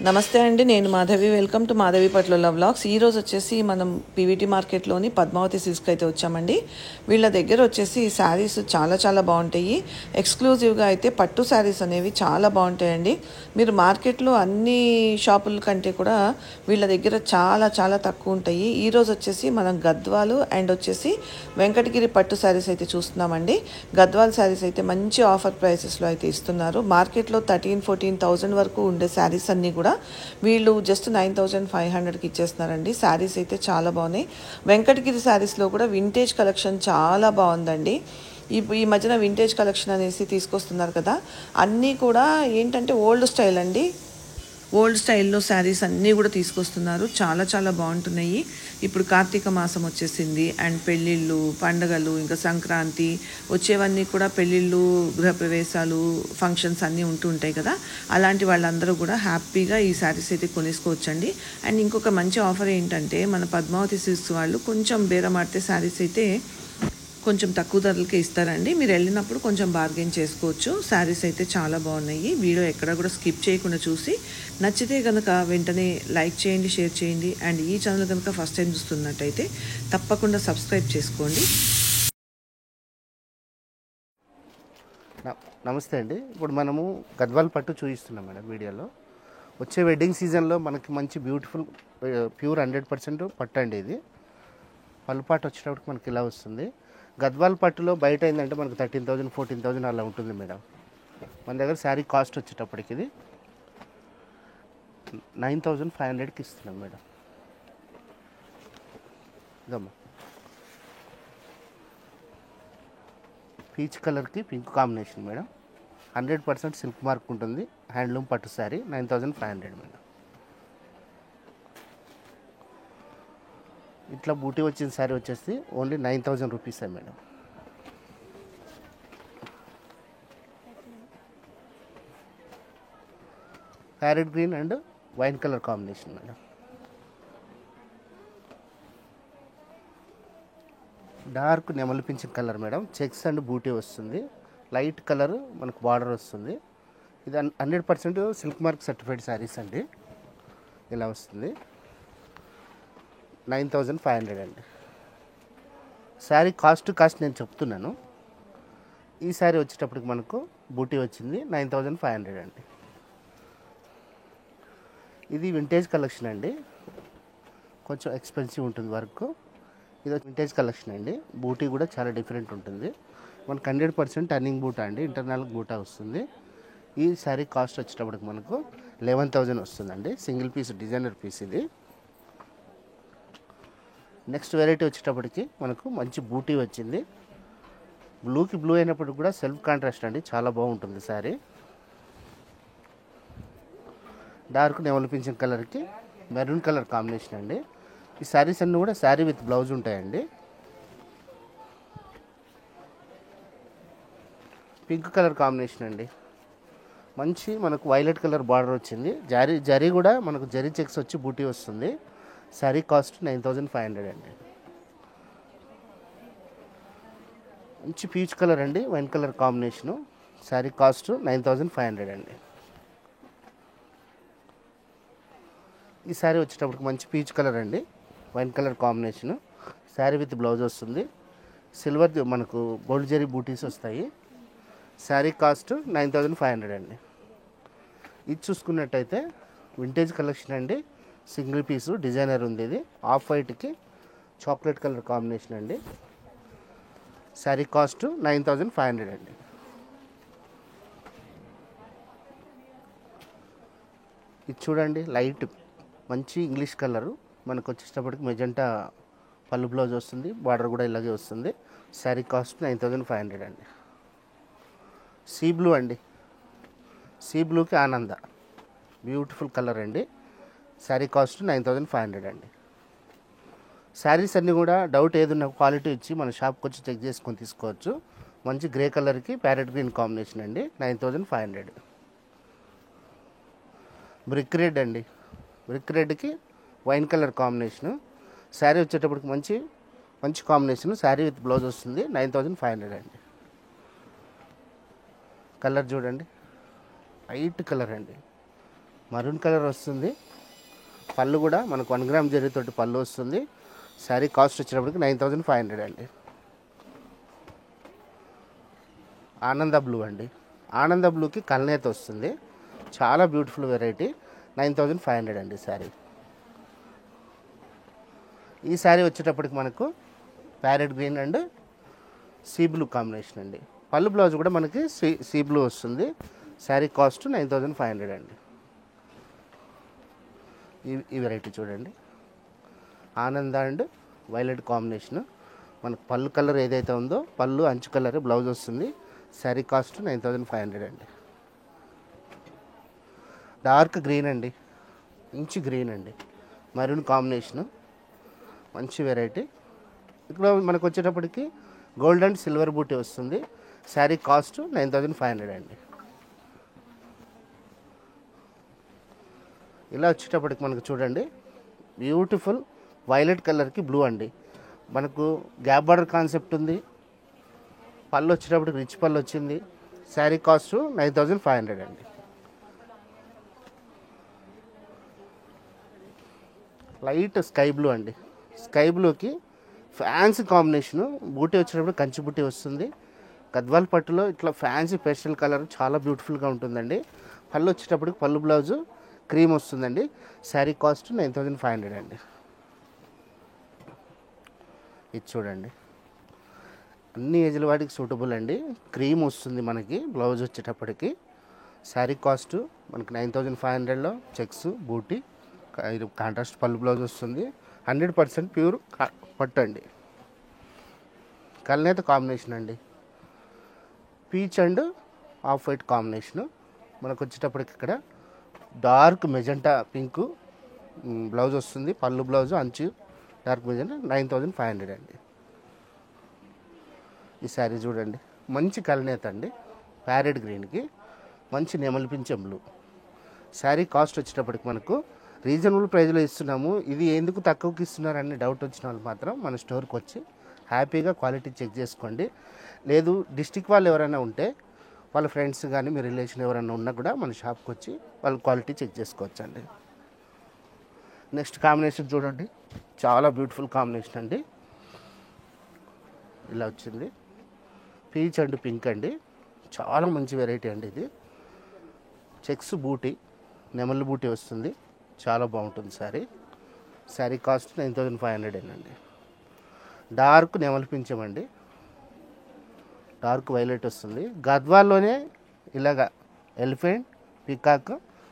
నమస్తే అండి, నేను మాధవి. వెల్కమ్ టు మాధవి పట్ల వ్లాగ్స్. ఈరోజు వచ్చేసి మనం పీవీటీ మార్కెట్లోని పద్మావతి సిల్క్స్కి అయితే వచ్చామండి. వీళ్ళ దగ్గర వచ్చేసి శారీస్ చాలా చాలా బాగుంటాయి. ఎక్స్క్లూజివ్గా అయితే పట్టు శారీస్ అనేవి చాలా బాగుంటాయండి. మీరు మార్కెట్లో అన్ని షాపుల కంటే కూడా వీళ్ళ దగ్గర చాలా చాలా తక్కువ ఉంటాయి. ఈరోజు వచ్చేసి మనం గద్వాలు అండ్ వచ్చేసి వెంకటగిరి పట్టు శారీస్ అయితే చూస్తున్నామండి. గద్వాల్ శారీస్ అయితే మంచి ఆఫర్ ప్రైసెస్లో అయితే ఇస్తున్నారు. మార్కెట్లో 13,000-14,000 వరకు ఉండే శారీస్ అన్నీ కూడా వీళ్ళు జస్ట్ 9,500కి ఇచ్చేస్తున్నారండి. శారీస్ అయితే చాలా బాగున్నాయి. వెంకటగిరి శారీస్లో కూడా వింటేజ్ కలెక్షన్ చాలా బాగుందండి. ఈ మధ్యన వింటేజ్ కలెక్షన్ అనేసి తీసుకొస్తున్నారు కదా, అన్నీ కూడా ఏంటంటే ఓల్డ్ స్టైల్ అండి. ఓల్డ్ స్టైల్లో శారీస్ అన్నీ కూడా తీసుకొస్తున్నారు. చాలా చాలా బాగుంటున్నాయి. ఇప్పుడు కార్తీక మాసం వచ్చేసింది అండ్ పెళ్ళిళ్ళు, పండగలు, ఇంకా సంక్రాంతి వచ్చేవన్నీ కూడా పెళ్ళిళ్ళు, గృహప్రవేశాలు, ఫంక్షన్స్ అన్నీ ఉంటుంటాయి కదా. అలాంటి వాళ్ళందరూ కూడా హ్యాపీగా ఈ శారీస్ అయితే కొనేసుకోవచ్చండి. అండ్ ఇంకొక మంచి ఆఫర్ ఏంటంటే మన పద్మావతి సిల్క్స్ వాళ్ళు కొంచెం బేరమాడితే శారీస్ అయితే కొంచెం తక్కువ ధరలకే ఇస్తారండి. మీరు వెళ్ళినప్పుడు కొంచెం బార్గెన్ చేసుకోవచ్చు. శారీస్ అయితే చాలా బాగున్నాయి. వీడియో ఎక్కడ కూడా స్కిప్ చేయకుండా చూసి నచ్చితే కనుక వెంటనే లైక్ చేయండి, షేర్ చేయండి. అండ్ ఈ ఛానల్ కనుక ఫస్ట్ టైం చూస్తున్నట్టయితే తప్పకుండా సబ్స్క్రైబ్ చేసుకోండి. నమస్తే అండి. ఇప్పుడు మనము గద్వాల్ పట్టు చూపిస్తున్నాం మేడం వీడియోలో. వచ్చే వెడ్డింగ్ సీజన్లో మనకి మంచి బ్యూటిఫుల్ ప్యూర్ 100% పట్టు అండి. ఇది పల్లుపాటు వచ్చేటప్పటికి మనకి ఇలా వస్తుంది. గద్వాల్ పట్టులో బయట ఏంటంటే మనకు 13,000, 14,000 అలా ఉంటుంది మేడం. మన దగ్గర శారీ కాస్ట్ వచ్చేటప్పటికి ఇది 9,500కి ఇస్తున్నాం మేడం. ఇదమ్మా పీచ్ కలర్కి pink combination madam. 100% silk mark ఉంటుంది. హ్యాండ్లూమ్ పట్టు శారీ 9,500 మేడం. ఇట్లా బూటీ వచ్చిన శారీ వచ్చేసి ఓన్లీ 9,000 రూపీసే madam. Parrot green and wine colour combination madam. Dark నెమలి పింఛన్ కలర్ మేడం. చెక్స్ అండ్ బూటీ వస్తుంది. లైట్ కలర్ మనకు బార్డర్ వస్తుంది. ఇది 100% సిల్క్ మార్క్ సర్టిఫైడ్ శారీస్ అండి. ఇలా వస్తుంది. 9,500 అండి. శారీ కాస్ట్ నేను చెప్తున్నాను. ఈ శారీ వచ్చేటప్పటికి మనకు బూటీ వచ్చింది 9,500 అండి. ఇది వింటేజ్ కలెక్షన్ అండి. కొంచెం ఎక్స్పెన్సివ్ ఉంటుంది వర్క్. ఇది వింటేజ్ కలెక్షన్ అండి. బూటీ కూడా చాలా డిఫరెంట్ ఉంటుంది. మనకు 100% టర్నింగ్ బూటా అండి. ఇంటర్నల్ బూటా వస్తుంది. ఈ శారీ కాస్ట్ వచ్చేటప్పటికి మనకు 11,000 వస్తుందండి. సింగిల్ పీస్ డిజైనర్ పీస్ ఇది. నెక్స్ట్ వెరైటీ వచ్చేటప్పటికి మనకు మంచి బూటీ వచ్చింది. బ్లూకి బ్లూ అయినప్పటికి కూడా సెల్ఫ్ కాంట్రాస్ట్ అండి. చాలా బాగుంటుంది శారీ. డార్క్ నెమలి పింఛన్ కలర్కి మెరూన్ కలర్ కాంబినేషన్ అండి. ఈ శారీస్ అన్నీ కూడా శారీ విత్ బ్లౌజ్ ఉంటాయండి. పింక్ కలర్ కాంబినేషన్ అండి. మంచి మనకు వైలెట్ కలర్ బార్డర్ వచ్చింది. జరీ కూడా మనకు జరీ చెక్స్ వచ్చి బూటీ వస్తుంది. శారీ కాస్ట్ 9,500 అండి. మంచి పీచ్ కలర్ అండి, wine colour combination. Sari cost 9,500 అండి. ఈ శారీ వచ్చేటప్పటికి మంచి పీచ్ కలర్ అండి, wine colour combination. Sari with blouse వస్తుంది. సిల్వర్ మనకు గోల్డ్ జరీ బూటీస్ వస్తాయి. శారీ కాస్ట్ 9,500 అండి. ఇది చూసుకున్నట్టయితే వింటేజ్ కలెక్షన్ అండి. సింగిల్ పీసు డిజైనర్ ఉంది. ఇది ఆఫ్ వైట్కి చాక్లెట్ కలర్ కాంబినేషన్ అండి. శారీ కాస్ట్ 9,500 అండి. ఇది చూడండి, లైట్ మంచి ఇంగ్లీష్ కలరు. మనకు వచ్చేటప్పటికి మెజెంటా పళ్ళు బ్లౌజ్ వస్తుంది. బార్డర్ కూడా ఇలాగే వస్తుంది. శారీ కాస్ట్ 9,500 అండి. సీ బ్లూ అండి. సీ బ్లూకి ఆనంద బ్యూటిఫుల్ కలర్ అండి. శారీ కాస్ట్ 9,500 అండి. శారీస్ అన్నీ కూడా డౌట్ ఏదన్నా క్వాలిటీ ఇచ్చి మన షాప్కి వచ్చి చెక్ చేసుకొని తీసుకోవచ్చు. మంచి గ్రే కలర్కి ప్యారెట్ గ్రీన్ కాంబినేషన్ అండి. 9,500. బ్రిక్ రెడ్ అండి. బ్రిక్ రెడ్కి వైన్ కలర్ కాంబినేషను. శారీ వచ్చేటప్పటికి మంచి కాంబినేషన్. శారీ విత్ బ్లౌజ్ వస్తుంది. 9,500 అండి. కలర్ చూడండి, లైట్ కలర్ అండి. మరూన్ కలర్ వస్తుంది. పళ్ళు కూడా మనకు 1 గ్రామ్ జరీతోటి పళ్ళు వస్తుంది. శారీ కాస్ట్ వచ్చేటప్పటికి 9500 అండి. ఆనంద బ్లూ అండి. ఆనంద బ్లూకి కల్నేత వస్తుంది. చాలా బ్యూటిఫుల్ వెరైటీ. 9500 అండి శారీ. ఈ శారీ వచ్చేటప్పటికి మనకు parrot green and sea blue combination అండి. పళ్ళు బ్లౌజ్ కూడా మనకి సీ బ్లూ వస్తుంది. శారీ కాస్ట్ 9500 అండి. ఈ వెరైటీ చూడండి, ఆనంద అండ్ వైలెట్ కాంబినేషన్. మనకు పళ్ళు కలర్ ఏదైతే ఉందో పళ్ళు అంచు కలర్ బ్లౌజ్ వస్తుంది. శారీ కాస్ట్ 9500 అండి. డార్క్ గ్రీన్ అండి, మంచి గ్రీన్ అండి, మరూన్ కాంబినేషను, మంచి వెరైటీ. ఇప్పుడు మనకు వచ్చేటప్పటికి గోల్డ్ అండ్ సిల్వర్ బూటీ వస్తుంది. శారీ కాస్ట్ 9500 అండి. ఇలా వచ్చేటప్పటికి మనకు చూడండి, బ్యూటిఫుల్ వైలెట్ కలర్కి బ్లూ అండి. మనకు గ్యాప్ బార్డర్ కాన్సెప్ట్ ఉంది. పళ్ళు వచ్చేటప్పటికి రిచ్ పళ్ళు వచ్చింది. శారీ కాస్ట్ 9500 అండి. లైట్ స్కై బ్లూ అండి. స్కై బ్లూకి ఫ్యాన్సీ కాంబినేషను. బూటీ వచ్చేటప్పుడు కంచి బూటీ వస్తుంది. గద్వాల్ పట్టులో ఇట్లా ఫ్యాన్సీ పేస్టల్ కలర్ చాలా బ్యూటిఫుల్గా ఉంటుందండి. పళ్ళు వచ్చేటప్పటికి పళ్ళు బ్లౌజు క్రీమ్ వస్తుందండి. శారీ కాస్ట్ 9500 అండి. ఇది చూడండి, అన్ని ఏజ్ల వాటికి సూటబుల్ అండి. క్రీమ్ వస్తుంది మనకి బ్లౌజ్ వచ్చేటప్పటికి. శారీ కాస్ట్ మనకి 9500లో చెక్స్ బూటీ ఇది కాంట్రాస్ట్ పళ్ళు బ్లౌజ్ వస్తుంది. 100% ప్యూర్ పట్టు అండి. కల్నేత కాంబినేషన్ అండి. Peach and off white combination. మనకు వచ్చేటప్పటికి ఇక్కడ డార్క్ మెజెంటా పింక్ బ్లౌజ్ వస్తుంది. పళ్ళు బ్లౌజ్ అంచు డార్క్ మెజెంటా 9500 అండి. ఈ శారీ చూడండి, మంచి కల్నేత అండి. ప్యారెట్ గ్రీన్కి మంచి నెమలి పింఛం బ్లూ. శారీ కాస్ట్ వచ్చేటప్పటికి మనకు రీజనబుల్ ప్రైస్లో ఇస్తున్నాము. ఇది ఎందుకు తక్కువకి ఇస్తున్నారని డౌట్ వచ్చిన వాళ్ళు మాత్రం మన స్టోర్కి వచ్చి హ్యాపీగా క్వాలిటీ చెక్ చేసుకోండి. లేదు డిస్టిక్ వాళ్ళు ఎవరైనా ఉంటే వాళ్ళ ఫ్రెండ్స్ కానీ మీ రిలేషన్ ఎవరైనా ఉన్నా కూడా మన షాప్కి వచ్చి వాళ్ళు క్వాలిటీ చెక్ చేసుకోవచ్చు అండి. నెక్స్ట్ కాంబినేషన్ చూడండి, చాలా బ్యూటిఫుల్ కాంబినేషన్ అండి. ఇలా వచ్చింది, పీచ్ అండ్ పింక్ అండి. చాలా మంచి వెరైటీ అండి ఇది. చెక్స్ బూటీ, నెమలి బూటీ వస్తుంది. చాలా బాగుంటుంది శారీ. శారీ కాస్ట్ 9500 అండి. డార్క్ నెమలి పింఛమండి, డార్క్ వైలెట్ వస్తుంది. గద్వాల్లోనే ఇలాగ ఎలిఫెంట్ పికాక్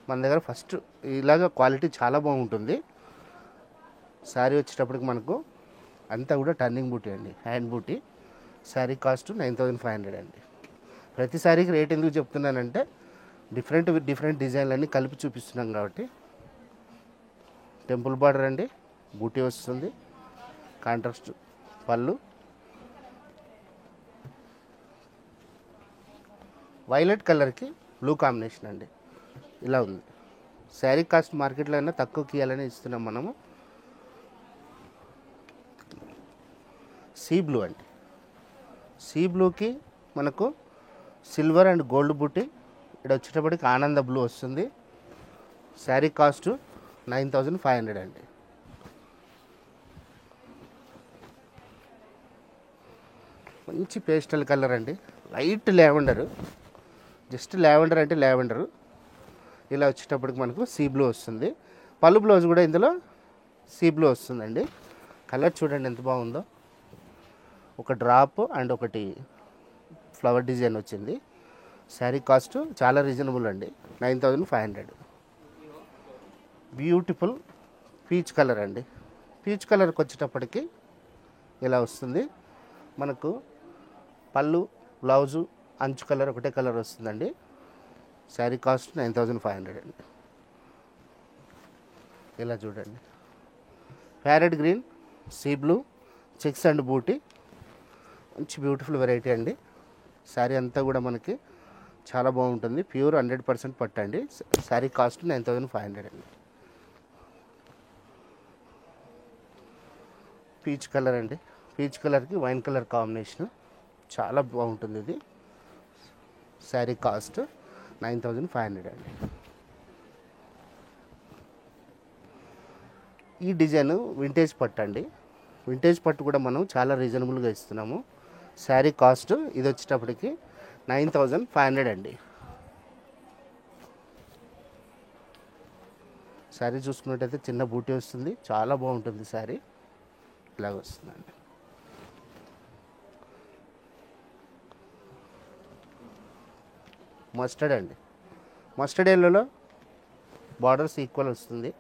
మన దగ్గర ఫస్ట్ ఇలాగ క్వాలిటీ చాలా బాగుంటుంది. శారీ వచ్చేటప్పటికి మనకు అంతా కూడా టర్నింగ్ బూటీ అండి, హ్యాండ్ బూటీ. శారీ కాస్ట్ 9500 అండి. ప్రతి శారీకి రేట్ ఎందుకు చెప్తున్నానంటే డిఫరెంట్ డిజైన్లన్నీ కలిపి చూపిస్తున్నాం కాబట్టి. టెంపుల్ బార్డర్ అండి, బూటీ వస్తుంది. కాంట్రాస్ట్ పళ్ళు, వైలెట్ కలర్కి బ్లూ కాంబినేషన్ అండి. ఇలా ఉంది. శారీ కాస్ట్ మార్కెట్లో అయినా తక్కువకి ఇవ్వాలని ఇస్తున్నాం మనము. సీ బ్లూ అండి. సీ బ్లూకి మనకు సిల్వర్ అండ్ గోల్డ్ బూటీ. ఇక్కడ వచ్చేటప్పటికి ఆనంద బ్లూ వస్తుంది. శారీ కాస్ట్ 9500 అండి. మంచి పేస్టల్ కలర్ అండి, లైట్ లావెండరు, జస్ట్ లావెండర్ అంటే లావెండరు. ఇలా వచ్చేటప్పటికి మనకు సీ బ్లూ వస్తుంది. పళ్ళు బ్లౌజ్ కూడా ఇందులో సీ బ్లూ వస్తుందండి. కలర్ చూడండి ఎంత బాగుందో. ఒక డ్రాప్ అండ్ ఒకటి ఫ్లవర్ డిజైన్ వచ్చింది. శారీ కాస్ట్ చాలా రీజనబుల్ అండి, 9500. బ్యూటిఫుల్ పీచ్ కలర్ అండి. పీచ్ కలర్కి వచ్చేటప్పటికి ఇలా వస్తుంది. మనకు పళ్ళు బ్లౌజు అంచు కలర్ ఒకటే కలర్ వస్తుందండి. శారీ కాస్ట్ 9500 అండి. ఇలా చూడండి, parrot green, sea blue, checks and బూటీ, మంచి బ్యూటిఫుల్ వెరైటీ అండి. శారీ అంతా కూడా మనకి చాలా బాగుంటుంది. ప్యూర్ 100% పట్టండి. శారీ కాస్ట్ 9500 అండి. పీచ్ కలర్ అండి. పీచ్ కలర్కి వైన్ కలర్ కాంబినేషన్ చాలా బాగుంటుంది ఇది. శారీ కాస్ట్ 9500 అండి. ఈ డిజైన్ వింటేజ్ పట్టు అండి. వింటేజ్ పట్టు కూడా మనం చాలా రీజనబుల్గా ఇస్తున్నాము. శారీ కాస్ట్ ఇది వచ్చేటప్పటికి 9500 అండి. శారీ చూసుకున్నట్టయితే చిన్న బూటీ వస్తుంది, చాలా బాగుంటుంది శారీ. ఇలాగ వస్తుందండి. మస్టర్డ్ అండి. మస్టర్డ్ ఎల్లోలో బార్డర్స్ ఈక్వల్ వస్తుంది,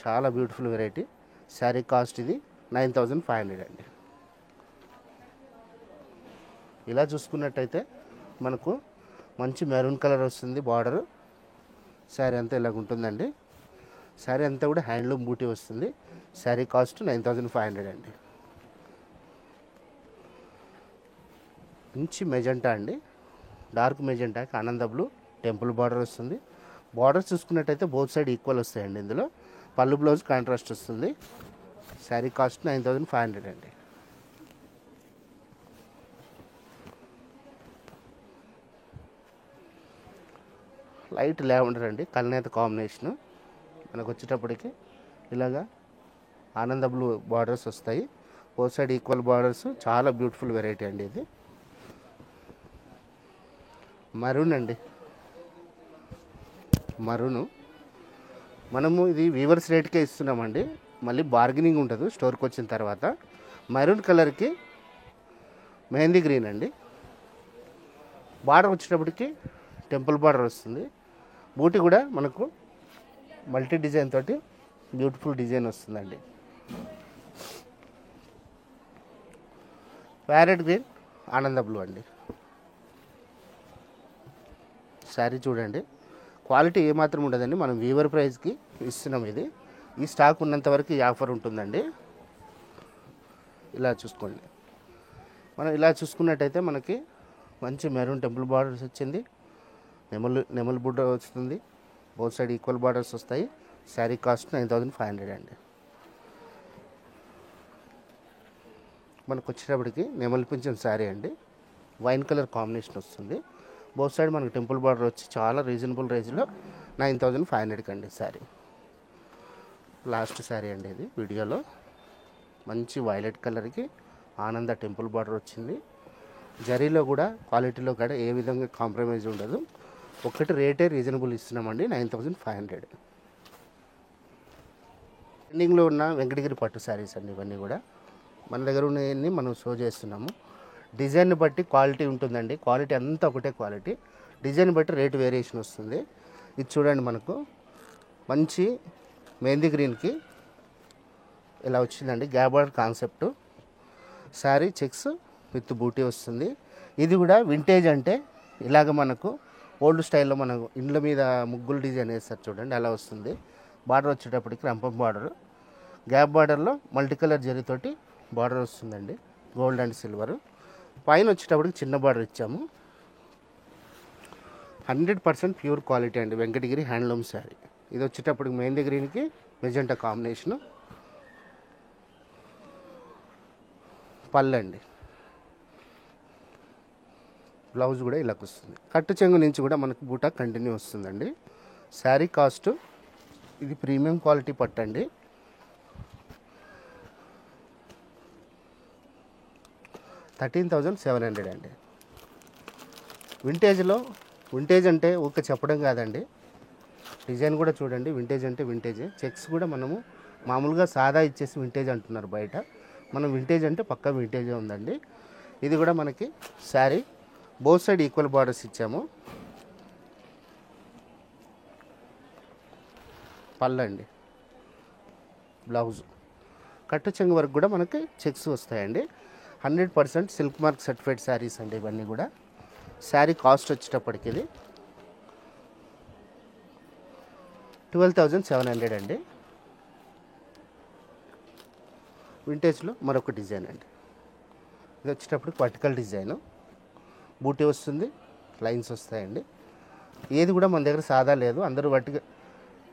చాలా బ్యూటిఫుల్ వెరైటీ. శారీ కాస్ట్ ఇది 9500 అండి. ఇలా చూసుకున్నట్టయితే మనకు మంచి మెరూన్ కలర్ వస్తుంది బార్డరు. శారీ అంతా ఇలాగ ఉంటుందండి. శారీ అంతా కూడా హ్యాండ్లూమ్ బూటీ వస్తుంది. శారీ కాస్ట్ 9500 అండి. మంచి మెజెంటా అండి, డార్క్ మెజెంటాకి ఆనంద బ్లూ టెంపుల్ బార్డర్ వస్తుంది. బార్డర్స్ చూసుకున్నట్టయితే బోత్ సైడ్ ఈక్వల్ వస్తాయండి. ఇందులో పళ్ళు బ్లౌజ్ కాంట్రాస్ట్ వస్తుంది. శారీ కాస్ట్ 9500 అండి. లైట్ లావెండర్ అండి, కల్నేత కాంబినేషను. మనకు వచ్చేటప్పటికి ఇలాగా ఆనంద బ్లూ బార్డర్స్ వస్తాయి, బోత్ సైడ్ ఈక్వల్ బార్డర్స్. చాలా బ్యూటిఫుల్ వెరైటీ అండి ఇది. మరూన్ అండి, మరూను మనము ఇది వీవర్స్ రేట్కే ఇస్తున్నామండి, మళ్ళీ బార్గెనింగ్ ఉంటుంది స్టోర్కి వచ్చిన తర్వాత. మరూన్ కలర్కి మెహందీ గ్రీన్ అండి. బార్డర్ వచ్చేటప్పటికి టెంపుల్ బార్డర్ వస్తుంది. బూటీ కూడా మనకు మల్టీ డిజైన్ తోటి బ్యూటిఫుల్ డిజైన్ వస్తుందండి. ప్యారెట్ గ్రీన్ ఆనంద బ్లూ అండి. శారీ చూడండి, క్వాలిటీ ఏమాత్రం ఉండదండి, మనం వీవర్ ప్రైస్కి ఇస్తున్నాం ఇది. ఈ స్టాక్ ఉన్నంత వరకు ఈ ఆఫర్ ఉంటుందండి. ఇలా చూసుకోండి. మనం ఇలా చూసుకున్నట్టయితే మనకి మంచి మెరూన్ టెంపుల్ బార్డర్స్ వచ్చింది, నెమల్ బుడ్డ వస్తుంది, బోత్ సైడ్ ఈక్వల్ బార్డర్స్ వస్తాయి. శారీ కాస్ట్ 9500 అండి. మనకు వచ్చేటప్పటికి నెమల్ పింఛన్ శారీ అండి, వైన్ కలర్ కాంబినేషన్ వస్తుంది. బోత్ సైడ్ మనకు టెంపుల్ బార్డర్ వచ్చి చాలా రీజనబుల్ రేంజ్లో 9500 అండి శారీ. లాస్ట్ శారీ అండి ఇది వీడియోలో. మంచి వైలెట్ కలర్కి ఆనంద టెంపుల్ బార్డర్ వచ్చింది. జరీలో కూడా క్వాలిటీలో కూడా ఏ విధంగా కాంప్రమైజ్ ఉండదు. ఒకటి రేటే రీజనబుల్ ఇస్తున్నామండి, 9500. ట్రెండింగ్లో ఉన్న వెంకటగిరి పట్టు శారీస్ అండి ఇవన్నీ కూడా. మన దగ్గర ఉన్నవన్నీ మనం షో చేస్తున్నాము. డిజైన్ బట్టి క్వాలిటీ ఉంటుందండి, క్వాలిటీ అంతా ఒకటే క్వాలిటీ, డిజైన్ బట్టి రేటు వేరియేషన్ వస్తుంది. ఇది చూడండి, మనకు మంచి మెహందీ గ్రీన్కి ఇలా వచ్చిందండి, గ్యాబర్ కాన్సెప్ట్. శారీ చెక్స్ విత్ బూటీ వస్తుంది. ఇది కూడా వింటేజ్ అంటే ఇలాగ మనకు ఓల్డ్ స్టైల్లో మన ఇండ్ల మీద ముగ్గులు డిజైన్ వేస్తారు చూడండి, అలా వస్తుంది. బార్డర్ వచ్చేటప్పటికి రంపం బార్డర్, గ్యాప్ బార్డర్లో మల్టీ కలర్ జరీతోటి బార్డర్ వస్తుందండి, గోల్డ్ అండ్ సిల్వర్. పైన వచ్చేటప్పటికి చిన్న బార్డర్ ఇచ్చాము. 100% ప్యూర్ క్వాలిటీ అండి, వెంకటగిరి హ్యాండ్లూమ్ శారీ. ఇది వచ్చేటప్పటికి మెహందీ గ్రీన్కి మెజెంటా కాంబినేషను. పళ్ళండి, బ్లౌజ్ కూడా ఇలా వస్తుంది. కట్టు చెంగు నుంచి కూడా మనకు బూటా కంటిన్యూ వస్తుందండి. శారీ కాస్ట్ ఇది ప్రీమియం క్వాలిటీ పట్టండి. $13,700 అండి. వింటేజ్లో, వింటేజ్ అంటే ఊరికే చెప్పడం కాదండి, డిజైన్ కూడా చూడండి. వింటేజ్ అంటే వింటేజే. చెక్స్ కూడా మనము మామూలుగా సాదా ఇచ్చేసి వింటేజ్ అంటున్నారు బయట, మనం వింటేజ్ అంటే పక్కా వింటేజే ఉందండి. ఇది కూడా మనకి sari both side equal borders ఇచ్చాము. పళ్ళండి, బ్లౌజ్, కట్టు చెంగు వరకు కూడా మనకి చెక్స్ వస్తాయండి. 100% సిల్క్ మార్క్ సర్టిఫైడ్ శారీస్ అండి ఇవన్నీ కూడా. శారీ కాస్ట్ వచ్చేటప్పటికి ఇది 12,700 అండి. వింటేజ్లో మరొక డిజైన్ అండి. ఇది వచ్చేటప్పుడు వర్టికల్ డిజైను, బూటీ వస్తుంది, లైన్స్ వస్తాయండి. ఏది కూడా మన దగ్గర సాదా లేదు, అందరూ వర్టికల్.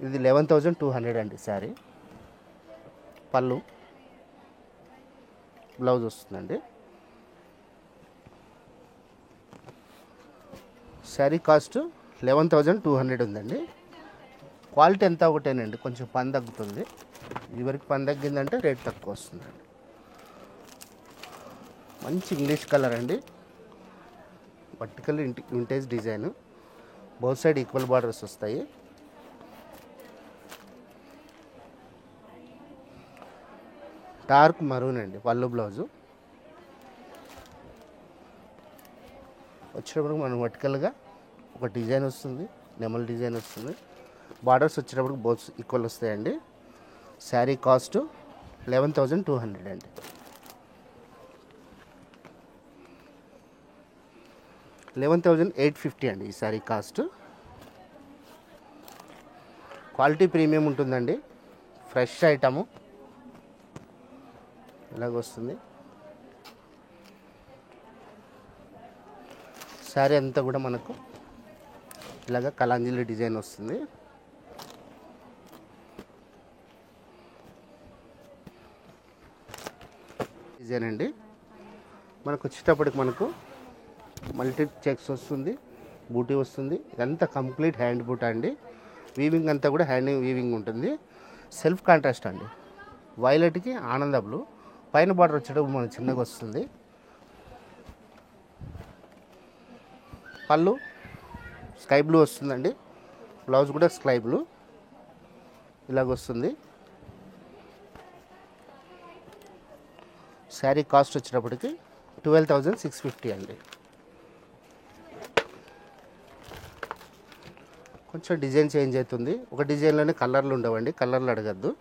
ఇది 11,200 అండి శారీ. పళ్ళు, బ్లౌజ్ వస్తుందండి. శారీ కాస్ట్ 11,200 ఉందండి. క్వాలిటీ ఎంత ఒకటేనండి, కొంచెం పని తగ్గుతుంది. ఈ వరకు పని తగ్గిందంటే రేట్ తక్కువ వస్తుందండి. మంచి ఇంగ్లీష్ కలర్ అండి, vertical vintage design, both side equal borders వస్తాయి. డార్క్ మరూన్ అండి పళ్ళు బ్లౌజు. వచ్చేటప్పుడు మనం వర్టికల్గా ఒక డిజైన్ వస్తుంది, నెమల్ డిజైన్ వస్తుంది. బార్డర్స్ వచ్చేటప్పుడు బోత్ ఈక్వల్ వస్తాయండి. శారీ కాస్ట్ 11,200 అండి. 11,850 అండి ఈ శారీ కాస్ట్. క్వాలిటీ ప్రీమియం ఉంటుందండి, ఫ్రెష్ ఐటము ఇలాగొస్తుంది. శారీ అంతా కూడా మనకు ఇలాగ కలాంజలి డిజైన్ వస్తుంది. డిజైన్ అండి మనకు వచ్చేటప్పటికి మనకు మల్టీ చెక్స్ వస్తుంది, బూటీ వస్తుంది. ఇదంతా కంప్లీట్ హ్యాండ్ బూట్ అండి. వీవింగ్ అంతా కూడా హ్యాండ్ వీవింగ్ ఉంటుంది. సెల్ఫ్ కాంట్రాస్ట్ అండి. వైలెట్కి ఆనంద బ్లూ, పైన బార్డర్ వచ్చేటప్పుడు మనకు చిన్నగా వస్తుంది. పళ్ళు స్కై బ్లూ వస్తుందండి, బ్లౌజ్ కూడా స్కై బ్లూ ఇలాగొస్తుంది. శారీ కాస్ట్ వచ్చేటప్పటికి 12,650 అండి. కొంచెం డిజైన్ చేంజ్ అవుతుంది. ఒక డిజైన్లోనే కలర్లు ఉండవండి, కలర్లు అడగద్దు.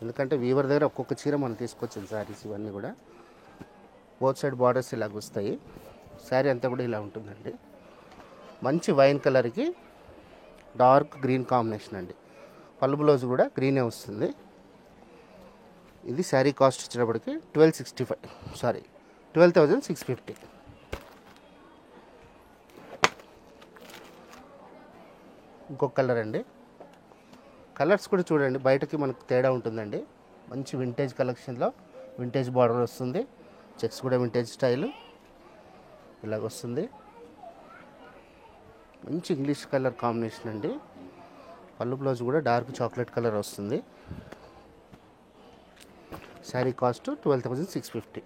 ఎందుకంటే వీవర్ దగ్గర ఒక్కొక్క చీర మనం తీసుకొచ్చింది శారీస్ ఇవన్నీ కూడా. బోత్ సైడ్ బార్డర్స్ ఇలాగ వస్తాయి. శారీ అంతా కూడా ఇలా ఉంటుందండి. మంచి వైన్ కలర్కి డార్క్ గ్రీన్ కాంబినేషన్ అండి. పళ్ళు బ్లౌజ్ కూడా గ్రీనే వస్తుంది. ఇది శారీ కాస్ట్ వచ్చేటప్పటికి 12,650. ఇంకొక కలర్ అండి. కలర్స్ కూడా చూడండి, బయటకి మనకు తేడా ఉంటుందండి. మంచి వింటేజ్ కలెక్షన్లో వింటేజ్ బార్డర్ వస్తుంది. చెక్స్ కూడా వింటేజ్ స్టైల్ ఇలాగ వస్తుంది. మంచి ఇంగ్లీష్ కలర్ కాంబినేషన్ అండి. పళ్ళు బ్లౌజ్ కూడా డార్క్ చాక్లెట్ కలర్ వస్తుంది. శారీ కాస్ట్ 12,650.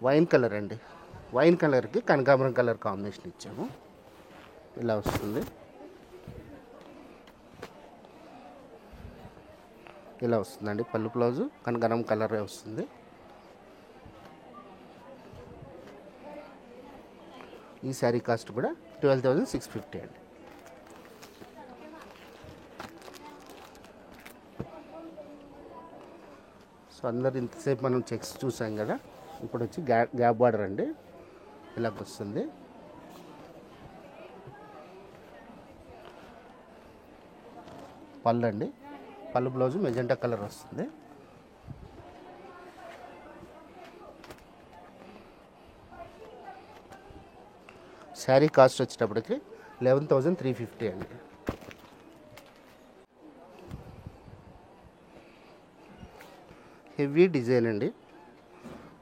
వైన్ కలర్ అండి. వైన్ కలర్కి కనకాంబరం కలర్ కాంబినేషన్ ఇచ్చాము. ఇలా వస్తుంది. ఇలా వస్తుందండి. పళ్ళు బ్లౌజు కనకాంబరం కలరే వస్తుంది. ఈ శారీ కాస్ట్ కూడా 12,650 అండి. సో అందరు ఇంతసేపు మనం చెక్స్ చూసాం కదా, ఇప్పుడు వచ్చి గ్యాప్ బార్డర్ అండి. ఇలాగ వస్తుంది. పళ్ళు అండి, పళ్ళు బ్లౌజు మెజెంటా కలర్ వస్తుంది. శారీ కాస్ట్ వచ్చేటప్పటికి 11,350 అండి. హెవీ డిజైన్ అండి,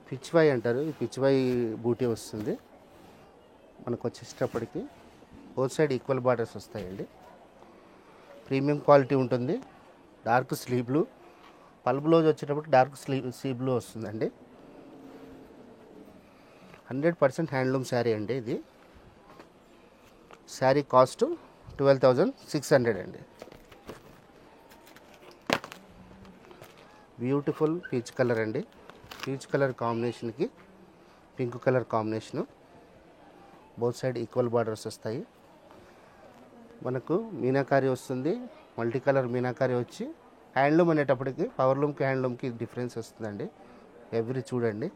పిచ్చివాయి అంటారు. ఈ పిచ్చివాయి బూటీ వస్తుంది. మనకు వచ్చేటప్పటికి బోత్ సైడ్ ఈక్వల్ బార్డర్స్ వస్తాయండి. ప్రీమియం క్వాలిటీ ఉంటుంది. డార్క్ స్లీ బ్లూ, పళ్ళు బ్లౌజ్ వచ్చేటప్పటికి డార్క్ స్లీ బ్లూ వస్తుందండి. 100% హ్యాండ్లూమ్ శారీ అండి ఇది. శారీ కాస్ట్ 12,600 అండి. బ్యూటిఫుల్ పీచ్ కలర్ అండి. పీచ్ కలర్ కాంబినేషన్కి pink colour combination. Both side equal borders వస్తాయి. మనకు మీనాకారి వస్తుంది, మల్టీ కలర్ మీనాకారి వచ్చి హ్యాండ్లూమ్ అనేటప్పటికి పవర్లూమ్కి హ్యాండ్లూమ్కి డిఫరెన్స్ వస్తుందండి. ఎవ్రీ చూడండి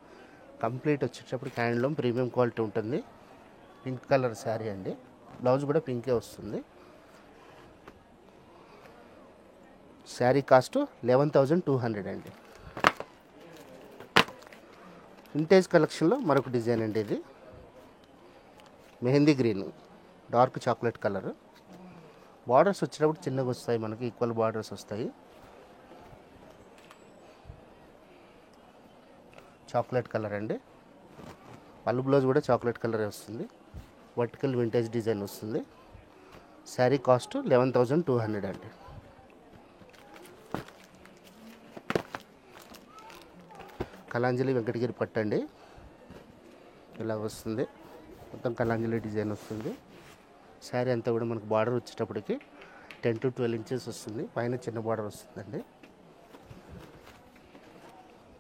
కంప్లీట్ వచ్చేటప్పటికి హ్యాండ్లూమ్ ప్రీమియం క్వాలిటీ ఉంటుంది. పింక్ కలర్ శారీ అండి. బ్లౌజ్ కూడా పింకే వస్తుంది. శారీ కాస్ట్ 11,200 అండి. వింటేజ్ కలెక్షన్లో మరొక డిజైన్ అండి. ఇది mehndi green, dark chocolate colour. Borders వచ్చినప్పుడు చిన్నగా వస్తాయి, మనకి ఈక్వల్ బార్డర్స్ వస్తాయి. చాక్లెట్ కలర్ అండి. పళ్ళు బ్లౌజ్ కూడా చాక్లెట్ కలరే వస్తుంది. వర్టికల్ వింటేజ్ డిజైన్ వస్తుంది. శారీ కాస్ట్ 11,200 అండి. కలాంజలి వెంకటగిరి పట్టు అండి. ఇలా వస్తుంది, మొత్తం కలాంజలి డిజైన్ వస్తుంది. శారీ అంతా కూడా మనకు బార్డర్ వచ్చేటప్పటికి 10 to 12 ఇంచెస్ వస్తుంది. పైన చిన్న బార్డర్ వస్తుందండి.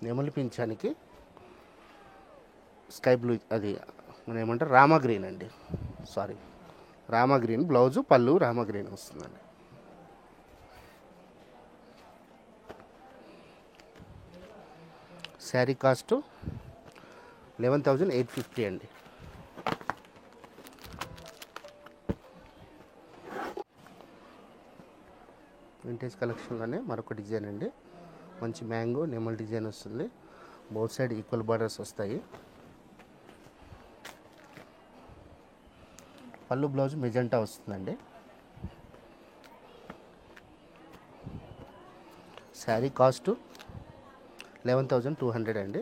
నెమలి పింఛానికి స్కై బ్లూ, అది మనం ఏమంటారు రామా గ్రీన్ అండి, సారీ రామా గ్రీన్. బ్లౌజు పళ్ళు రామా గ్రీన్ వస్తుందండి. శారీ కాస్ట్ 11,850 అండి. వింటేజ్ కలెక్షన్లోనే మరొక డిజైన్ అండి. మంచి మ్యాంగో నెమల్ డిజైన్ వస్తుంది. బౌత్ సైడ్ ఈక్వల్ బార్డర్స్ వస్తాయి. పళ్ళు బ్లౌజ్ మెజెంటా వస్తుందండి. శారీ కాస్ట్ 11,200 అండి.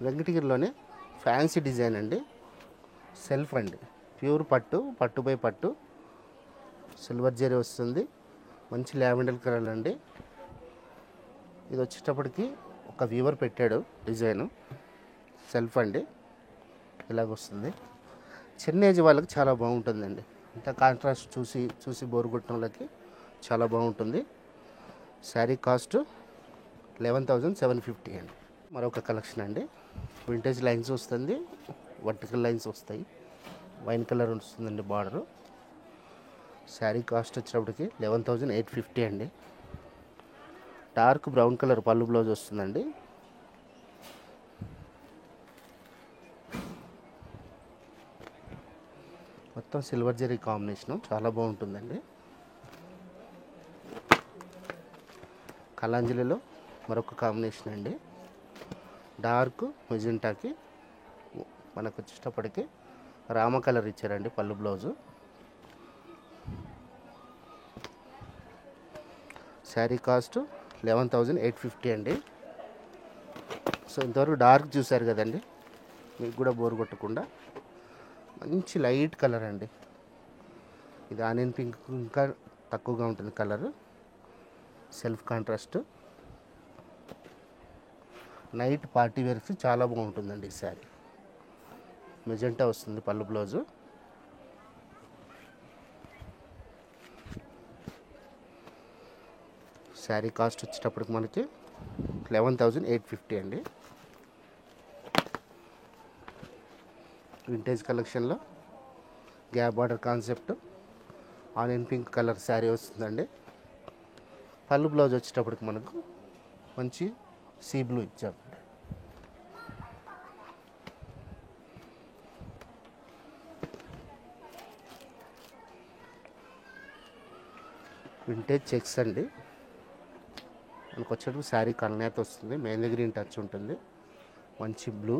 వెంకటగిరిలోనే ఫ్యాన్సీ డిజైన్ అండి. సెల్ఫ్ అండి, ప్యూర్ పట్టు, పట్టు బై పట్టు, సిల్వర్ జరీ వస్తుంది. మంచి లావెండర్ కలర్ అండి. ఇది వచ్చేటప్పటికి ఒక వీవర్ పెట్టాడు డిజైను. సెల్ఫ్ అండి, ఇలాగొస్తుంది. చిన్న ఏజ్ వాళ్ళకి చాలా బాగుంటుందండి. ఇంత కాంట్రాస్ట్ చూసి బోరు కొట్టిన వాళ్ళకి చాలా బాగుంటుంది. శారీ కాస్ట్ 11,750 అండి. మరొక కలెక్షన్ అండి. వింటేజ్ లైన్స్ వస్తుంది, వర్టికల్ లైన్స్ వస్తాయి, వైన్ కలర్ వస్తుందండి బార్డరు. శారీ కాస్ట్ వచ్చేటప్పటికి 11,850 అండి. డార్క్ బ్రౌన్ కలర్ పళ్ళు బ్లౌజ్ వస్తుందండి. మొత్తం సిల్వర్ జరీ కాంబినేషను చాలా బాగుంటుందండి. కలాంజలిలో మరొక కాంబినేషన్ అండి. డార్క్ మెజెంటాకి మనకు వచ్చేటప్పటికి రామ కలర్ ఇచ్చారండి పళ్ళు బ్లౌజు. శారీ కాస్ట్ 11,850 అండి. సో ఇంతవరకు డార్క్ చూశారు కదండి, మీకు కూడా బోర్ కొట్టకుండా మంచి లైట్ కలర్ అండి. ఇది ఆనియన్ పింక్ ఇంకా తక్కువగా ఉంటుంది colour. Self contrast night party వేర్కి చాలా బాగుంటుందండి. ఈ శారీ మెజెంటా వస్తుంది పళ్ళు బ్లౌజు. శారీ కాస్ట్ వచ్చేటప్పటికి మనకి 11,850 అండి. వింటేజ్ కలెక్షన్లో gap border concept onion pink colour sari వస్తుందండి. పళ్ళు బ్లౌజ్ వచ్చేటప్పటికి మనకు మంచి సీ బ్లూ ఇచ్చాం. వింటేజ్ చెక్స్ అండి. మనకు వచ్చేటప్పుడు శారీ కల్నేత వస్తుంది, మెహందీ గ్రీన్ టచ్ ఉంటుంది. మంచి బ్లూ,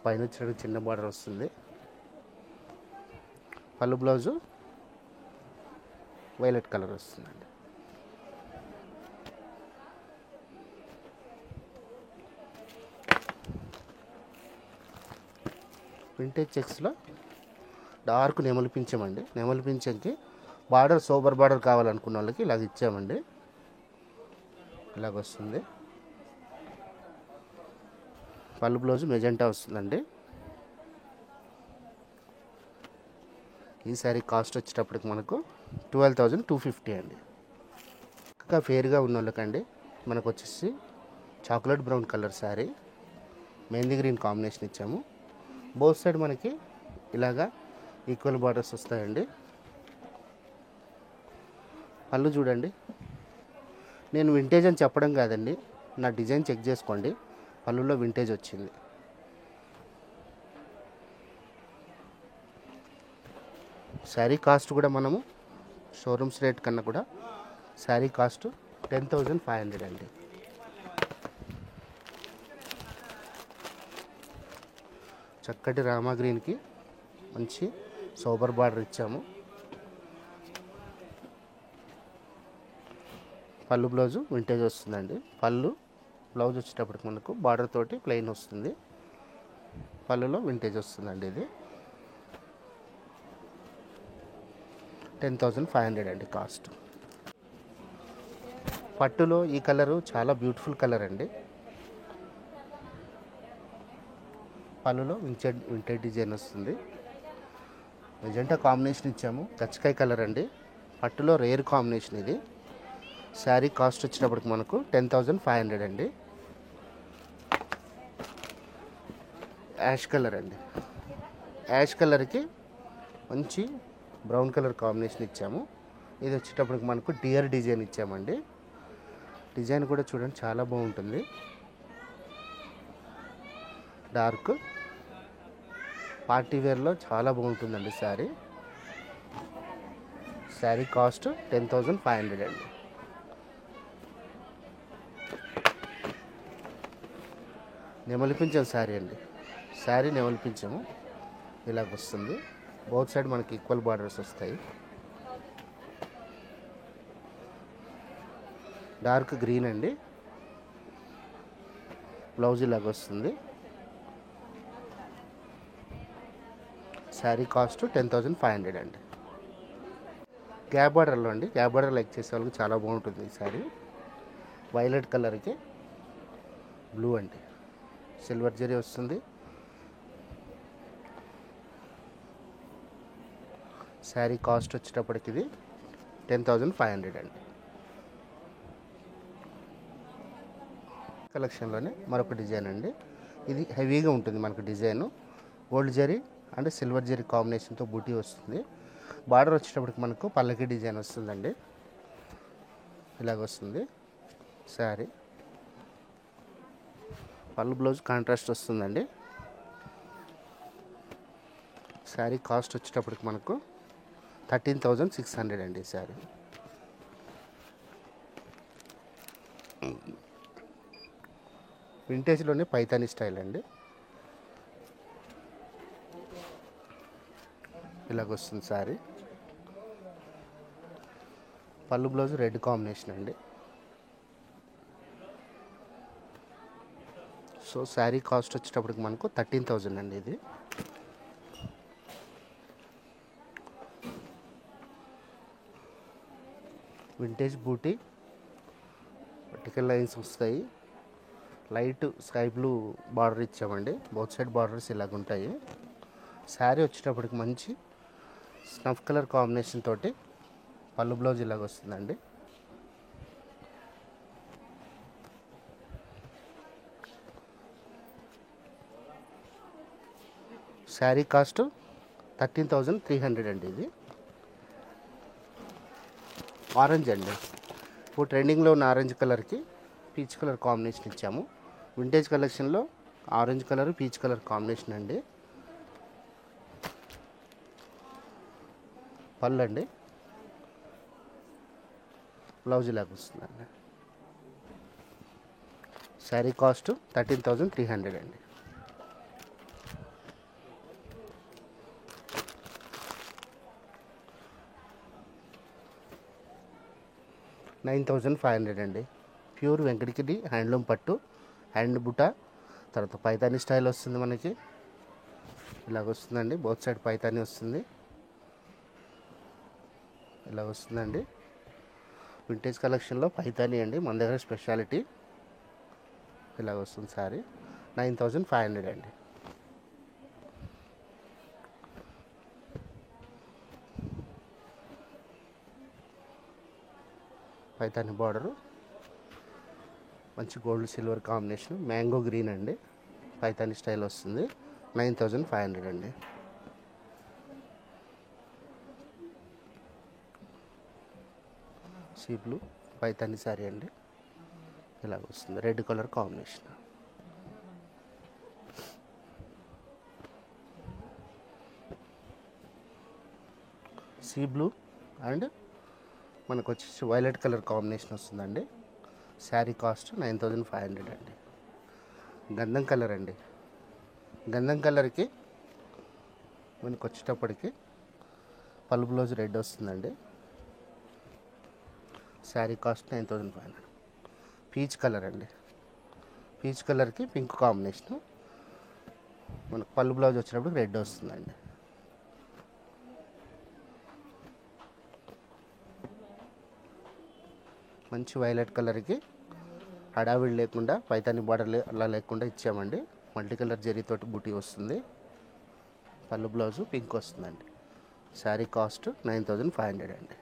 పైన వచ్చేటప్పుడు చిన్న బార్డర్ వస్తుంది. పళ్ళు బ్లౌజు వైలెట్ కలర్ వస్తుందండి. వింటేజ్ చెక్స్లో డార్క్ నెమలి పింఛమండి. నెమలి పింఛంకి బార్డర్ సోబర్ బార్డర్ కావాలనుకున్న వాళ్ళకి ఇలాగ ఇచ్చామండి. ఇలాగ వస్తుంది. పళ్ళు బ్లౌజ్ మెజెంటా వస్తుందండి. ఈ శారీ కాస్ట్ వచ్చేటప్పటికి మనకు 12,250 అండి. ఇంకా ఫేర్గా ఉన్న వాళ్ళకండి మనకు వచ్చేసి chocolate brown colour sari, mehndi green combination ఇచ్చాము. బోత్ సైడ్ మనకి ఇలాగా ఈక్వల్ బార్డర్స్ వస్తాయండి. పళ్ళు చూడండి, నేను వింటేజ్ అని చెప్పడం కాదండి, నా డిజైన్ చెక్ చేసుకోండి, పళ్ళులో వింటేజ్ వచ్చింది. శారీ కాస్ట్ కూడా మనము షోరూమ్స్ రేట్ కన్నా కూడా శారీ కాస్ట్ 10,500 అండి. చక్కటి రామా గ్రీన్కి మంచి సోబర్ బార్డర్ ఇచ్చాము. పళ్ళు బ్లౌజు వింటేజ్ వస్తుందండి. పళ్ళు బ్లౌజ్ వచ్చేటప్పటికి మనకు బార్డర్ తోటి ప్లెయిన్ వస్తుంది. పళ్ళులో వింటేజ్ వస్తుందండి. ఇది 10,500 అండి కాస్ట్. పట్టులో ఈ కలరు చాలా బ్యూటిఫుల్ కలర్ అండి. పళ్ళులో వింటేజ్ డిజైన్ వస్తుంది. మెజెంటా కాంబినేషన్ ఇచ్చాము. గచ్చకాయ కలర్ అండి. పట్టులో రేర్ కాంబినేషన్ ఇది. శారీ కాస్ట్ వచ్చేటప్పటికి మనకు 10,500 అండి. యాష్ కలర్ అండి. యాష్ కలర్కి మంచి బ్రౌన్ కలర్ కాంబినేషన్ ఇచ్చాము. ఇది వచ్చేటప్పటికి మనకు డియర్ డిజైన్ ఇచ్చామండి. డిజైన్ కూడా చూడండి చాలా బాగుంటుంది. డార్క్ పార్టీ వేర్లో చాలా బాగుంటుందండి శారీ. శారీ కాస్ట్ 10,500 అండి. నెమలిపించాం శారీ అండి. శారీ నెమలిపించాము. ఇలాగ వస్తుంది. బౌత్ సైడ్ మనకి ఈక్వల్ బార్డర్స్ వస్తాయి. డార్క్ గ్రీన్ అండి. బ్లౌజ్ ఇలాగ వస్తుంది. శారీ కాస్ట్ 10,500 అండి. గ్యాప్ బార్డర్లో అండి. గ్యాప్ బార్డర్ లైక్ చేసే వాళ్ళకి చాలా బాగుంటుంది ఈ శారీ. వైలెట్ కలర్కి బ్లూ అండి. సిల్వర్ జరీ వస్తుంది. శారీ కాస్ట్ వచ్చేటప్పటికి ఇది 10,500 అండి. కలెక్షన్లోనే మరొక డిజైన్ అండి. ఇది హెవీగా ఉంటుంది మనకు design. Gold zari and silver zari కాంబినేషన్తో బూటీ వస్తుంది. బార్డర్ వచ్చేటప్పటికి మనకు పల్లకి డిజైన్ వస్తుందండి. ఇలాగ వస్తుంది శారీ. పళ్ళు బ్లౌజ్ కాంట్రాస్ట్ వస్తుందండి. శారీ కాస్ట్ వచ్చేటప్పటికి మనకు 13,600 అండి శారీ. వింటేజ్లోనే పైతానీ స్టైల్ అండి. ఇలాగొస్తుంది శారీ. పళ్ళు బ్లౌజ్ రెడ్ కాంబినేషన్ అండి. సో శారీ కాస్ట్ వచ్చేటప్పటికి మనకు 13,000 అండి. ఇది వింటేజ్ బూటీ, వర్టికల్ లైన్స్ వస్తాయి. లైట్ స్కై బ్లూ బార్డర్ ఇచ్చామండి. బౌత్ సైడ్ బార్డర్స్ ఇలాగ ఉంటాయి. శారీ వచ్చేటప్పటికి మంచి స్నఫ్ కలర్ కాంబినేషన్ తోటి పళ్ళు బ్లౌజ్ ఇలాగ వస్తుందండి. శారీ కాస్ట్ 13,300 అండి. ఇది ఆరెంజ్ అండి. ఇప్పుడు ట్రెండింగ్లో ఉన్న ఆరెంజ్ కలర్కి పీచ్ కలర్ కాంబినేషన్ ఇచ్చాము. వింటేజ్ కలెక్షన్లో orange colour peach colour combination అండి. పళ్ళు అండి. బ్లౌజ్ ఇలాగ వస్తుందండి. శారీ కాస్ట్ 13,300 అండి. $9,500 అండి. ప్యూర్ వెంకటగిరి హ్యాండ్లూమ్ పట్టు, హ్యాండ్ బుట్ట, తర్వాత పైతానీ స్టైల్ వస్తుంది మనకి. ఇలాగ వస్తుందండి. బోత్ సైడ్ పైతానీ వస్తుంది. ఇలా వస్తుందండి. వింటేజ్ కలెక్షన్లో పైతానీ అండి మన దగ్గర స్పెషాలిటీ. ఇలాగ వస్తుంది సారీ. 9,500 అండి. పైతానీ బార్డరు మంచి gold silver combination, mango green అండి. పైతానీ స్టైల్ వస్తుంది. 9,500 అండి. సీ బ్లూ పైతానీ సారీ అండి. ఇలాగ వస్తుంది. Red colour combination. Sea blue and మనకు వచ్చేసి వైలెట్ కలర్ కాంబినేషన్ వస్తుందండి. శారీ కాస్ట్ 9,500 అండి. గంధం కలర్ అండి. గంధం కలర్కి మనకు వచ్చేటప్పటికి పళ్ళు బ్లౌజ్ రెడ్ వస్తుందండి. శారీ కాస్ట్ 9,500. పీచ్ కలర్ అండి. పీచ్ కలర్కి పింక్ కాంబినేషను. మనకు పళ్ళు బ్లౌజ్ వచ్చినప్పుడు రెడ్ వస్తుందండి. మంచి వైలెట్ కలర్కి హడావిడి లేకుండా పైతాని బార్డర్ అలా లేకుండా ఇచ్చామండి. మల్టీ కలర్ జరీతోటి బూటీ వస్తుంది. పళ్ళు బ్లౌజు పింక్ వస్తుందండి. శారీ కాస్ట్ 9500 అండి.